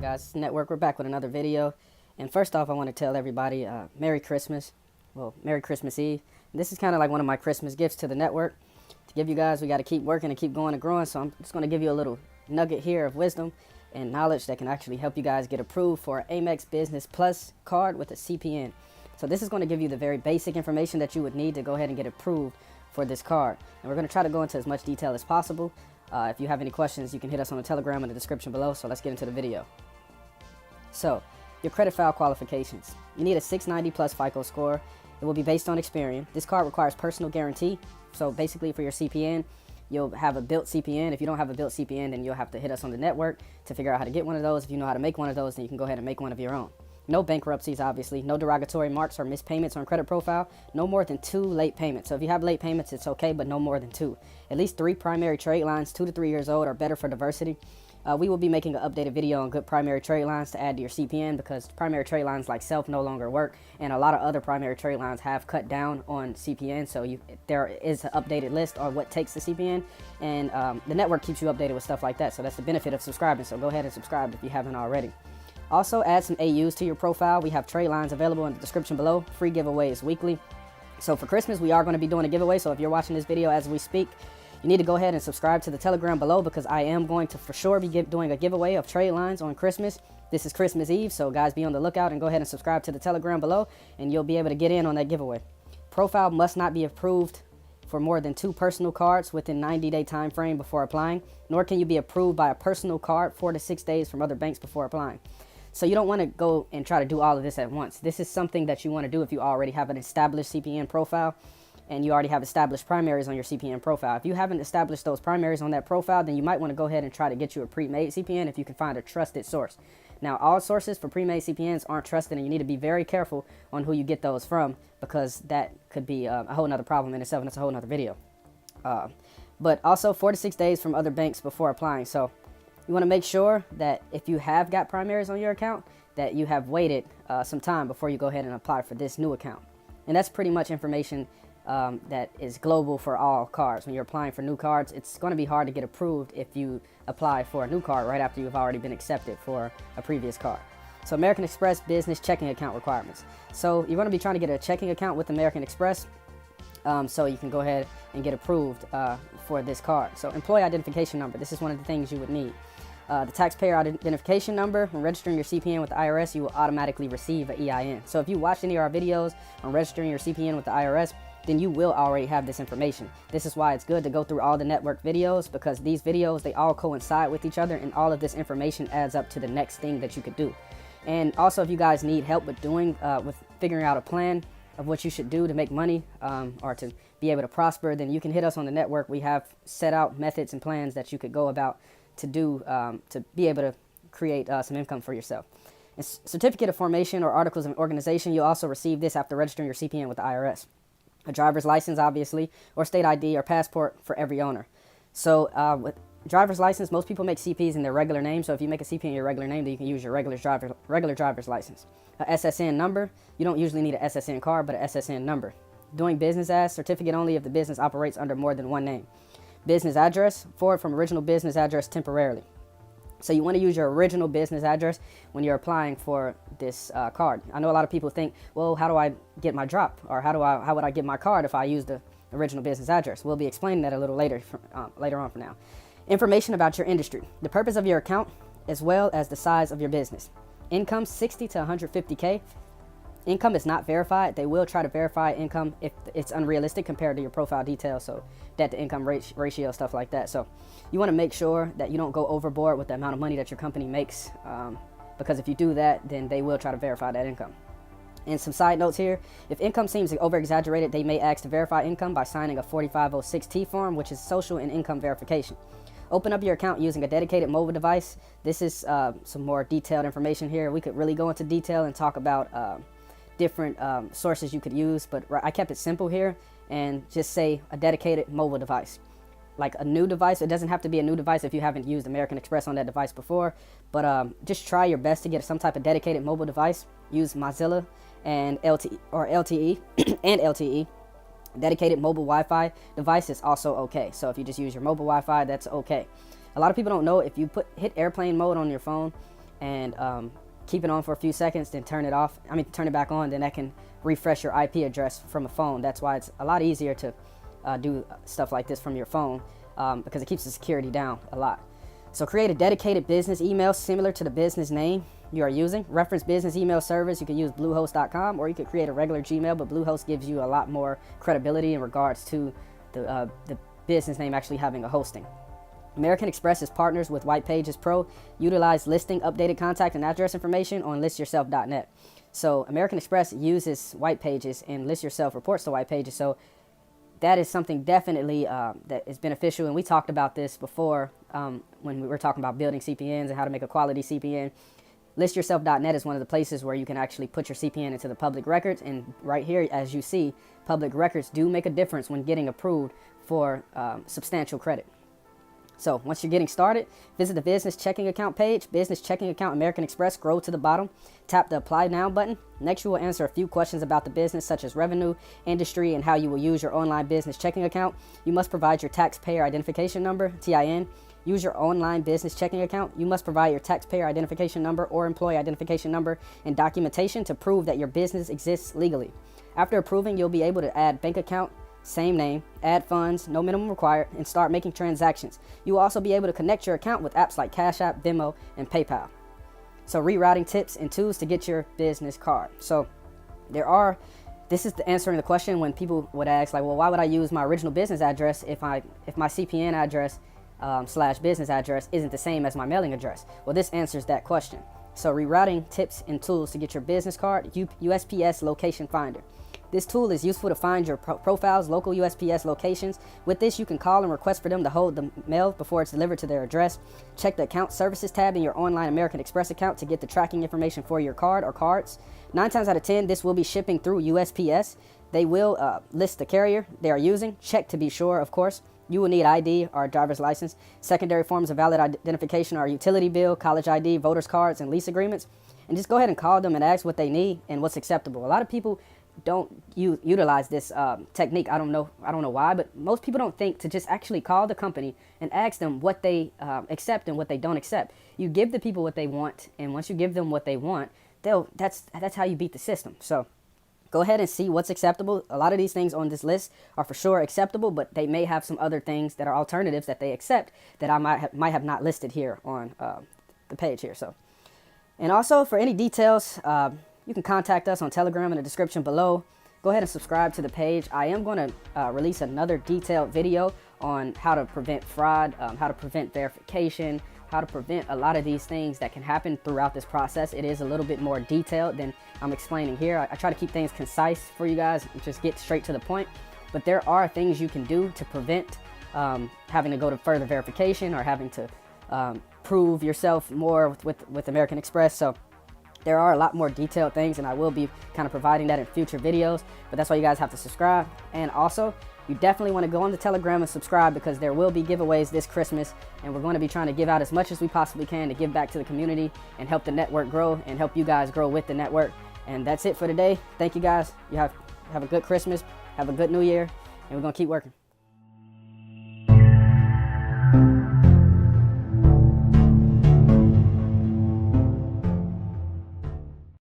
Guys, network, we're back with another video. And first off, I want to tell everybody Merry Christmas. Well, Merry Christmas Eve. This is kind of like one of my Christmas gifts to the network. To give you guys, we got to keep working and keep going and growing. So I'm just going to give you a little nugget here of wisdom and knowledge that can actually help you guys get approved for an Amex Business Plus card with a CPN. So this is going to give you the very basic information that you would need to go ahead and get approved for this card. And we're going to try to go into as much detail as possible. If you have any questions, you can hit us on the Telegram in the description below. So let's get into the video. So, your credit file qualifications. You need a 690 plus FICO score. It will be based on Experian. This card requires personal guarantee. So basically for your CPN, you'll have a built CPN. If you don't have a built CPN, then you'll have to hit us on the network to figure out how to get one of those. If you know how to make one of those, then you can go ahead and make one of your own. No bankruptcies, obviously. No derogatory marks or missed payments on credit profile. No more than 2 late payments. So if you have late payments, it's okay, but no more than 2. At least 3 primary trade lines, 2 to 3 years old, are better for diversity. We will be making an updated video on good primary trade lines to add to your CPN, because primary trade lines like Self no longer work, and a lot of other primary trade lines have cut down on CPN. So there is an updated list on what takes the CPN, and the network keeps you updated with stuff like that. So that's the benefit of subscribing. So go ahead and subscribe if you haven't already. Also, add some AUs to your profile. We have trade lines available in the description below. Free giveaways weekly. So for Christmas, we are going to be doing a giveaway. So if you're watching this video as we speak, you need to go ahead and subscribe to the Telegram below, because I am going to for sure be doing a giveaway of trade lines on Christmas. This is Christmas Eve, so guys, be on the lookout and go ahead and subscribe to the Telegram below, and you'll be able to get in on that giveaway. Profile must not be approved for more than 2 personal cards within 90-day time frame before applying, nor can you be approved by a personal card 4 to 6 days from other banks before applying. So you don't want to go and try to do all of this at once. This is something that you want to do if you already have an established CPN profile and you already have established primaries on your CPN profile. If you haven't established those primaries on that profile, then you might want to go ahead and try to get you a pre-made CPN if you can find a trusted source. Now, all sources for pre-made CPNs aren't trusted, and you need to be very careful on who you get those from, because that could be a whole nother problem in itself, and it's a whole nother video. But also 4 to 6 days from other banks before applying. So you want to make sure that if you have got primaries on your account, that you have waited some time before you go ahead and apply for this new account. And that's pretty much information that is global for all cards. When you're applying for new cards, it's going to be hard to get approved if you apply for a new card right after you've already been accepted for a previous card. So American Express business checking account requirements. So you're going to be trying to get a checking account with American Express, so you can go ahead and get approved for this card. So employee identification number. This is one of the things you would need. The taxpayer identification number. When registering your CPN with the IRS, you will automatically receive an EIN. So if you watched any of our videos on registering your CPN with the IRS, then you will already have this information. This is why it's good to go through all the network videos, because these videos, they all coincide with each other, and all of this information adds up to the next thing that you could do. And also, if you guys need help with figuring out a plan of what you should do to make money or to be able to prosper, then you can hit us on the network. We have set out methods and plans that you could go about to do to be able to create some income for yourself. And certificate of formation or articles of organization, you'll also receive this after registering your CPN with the IRS. A driver's license, obviously, or state ID or passport for every owner. So with driver's license, most people make CPs in their regular name. So if you make a CP in your regular name, then you can use your regular driver's license. A SSN number. You don't usually need a SSN card, but a SSN number. Doing business as, certificate only if the business operates under more than one name. Business address, forward from original business address temporarily. So you want to use your original business address when you're applying for this card. I know a lot of people think, well, how do I get my drop? Or how would I get my card if I use the original business address? We'll be explaining that a little later on for now. Information about your industry. The purpose of your account, as well as the size of your business. Income, 60 to 150K. Income is not verified. They will try to verify income if it's unrealistic compared to your profile details, so debt to income ratio, stuff like that. So you want to make sure that you don't go overboard with the amount of money that your company makes, because if you do that, then they will try to verify that income. And some side notes here. If income seems over-exaggerated, they may ask to verify income by signing a 4506T form, which is social and income verification. Open up your account using a dedicated mobile device. This is some more detailed information here. We could really go into detail and talk about different sources you could use, but I kept it simple here and just say a dedicated mobile device. Like a new device, it doesn't have to be a new device if you haven't used American Express on that device before, but just try your best to get some type of dedicated mobile device. Use Mozilla and LTE and LTE. Dedicated mobile Wi-Fi device is also okay. So if you just use your mobile Wi-Fi, that's okay. A lot of people don't know if you hit airplane mode on your phone, and keep it on for a few seconds, then turn it back on, then that can refresh your IP address from a phone. That's why it's a lot easier to do stuff like this from your phone, because it keeps the security down a lot. So create a dedicated business email similar to the business name you are using. Reference business email service. You can use bluehost.com, or you could create a regular Gmail, but Bluehost gives you a lot more credibility in regards to the business name actually having a hosting. American Express is partners with White Pages Pro. Utilize listing, updated contact, and address information on listyourself.net. So American Express uses White Pages, and List Yourself reports to White Pages. So that is something definitely that is beneficial. And we talked about this before when we were talking about building CPNs and how to make a quality CPN. Listyourself.net is one of the places where you can actually put your CPN into the public records. And right here, as you see, public records do make a difference when getting approved for substantial credit. So once you're getting started, visit the business checking account page. Business checking account American Express, scroll to the bottom, tap the apply now button. Next, you will answer a few questions about the business, such as revenue, industry, and how you will use your online business checking account. You must provide your taxpayer identification number, TIN. Use your online business checking account. You must provide your taxpayer identification number or employee identification number and documentation to prove that your business exists legally. After approving, you'll be able to add bank account, same name, add funds, no minimum required, and start making transactions. You will also be able to connect your account with apps like Cash App, Venmo, and PayPal. So rerouting tips and tools to get your business card. So this is answering the question when people would ask, like, well, why would I use my original business address if my CPN address / business address isn't the same as my mailing address? Well, this answers that question. So rerouting tips and tools to get your business card, USPS Location Finder. This tool is useful to find your profile's local USPS locations. With this, you can call and request for them to hold the mail before it's delivered to their address. Check the Account Services tab in your online American Express account to get the tracking information for your card or cards. 9 times out of 10, this will be shipping through USPS. They will list the carrier they are using. Check to be sure, of course. You will need ID or a driver's license. Secondary forms of valid identification are utility bill, college ID, voter's cards, and lease agreements. And just go ahead and call them and ask what they need and what's acceptable. A lot of people don't utilize this technique. I don't know why, but most people don't think to just actually call the company and ask them what they accept and what they don't accept. You give the people what they want, and once you give them what they want, that's how you beat the system. So go ahead and see what's acceptable. A lot of these things on this list are for sure acceptable, but they may have some other things that are alternatives that they accept that I might have not listed here on the page here. So, and also for any details, you can contact us on Telegram in the description below. Go ahead and subscribe to the page. I am going to release another detailed video on how to prevent fraud, how to prevent verification, how to prevent a lot of these things that can happen throughout this process. It is a little bit more detailed than I'm explaining here. I try to keep things concise for you guys and just get straight to the point. But there are things you can do to prevent having to go to further verification or having to prove yourself more with American Express. So there are a lot more detailed things, and I will be kind of providing that in future videos, but that's why you guys have to subscribe. And also, you definitely want to go on the Telegram and subscribe, because there will be giveaways this Christmas, and we're going to be trying to give out as much as we possibly can to give back to the community and help the network grow and help you guys grow with the network. And that's it for today. Thank you guys. You have a good Christmas, have a good New Year, and we're going to keep working.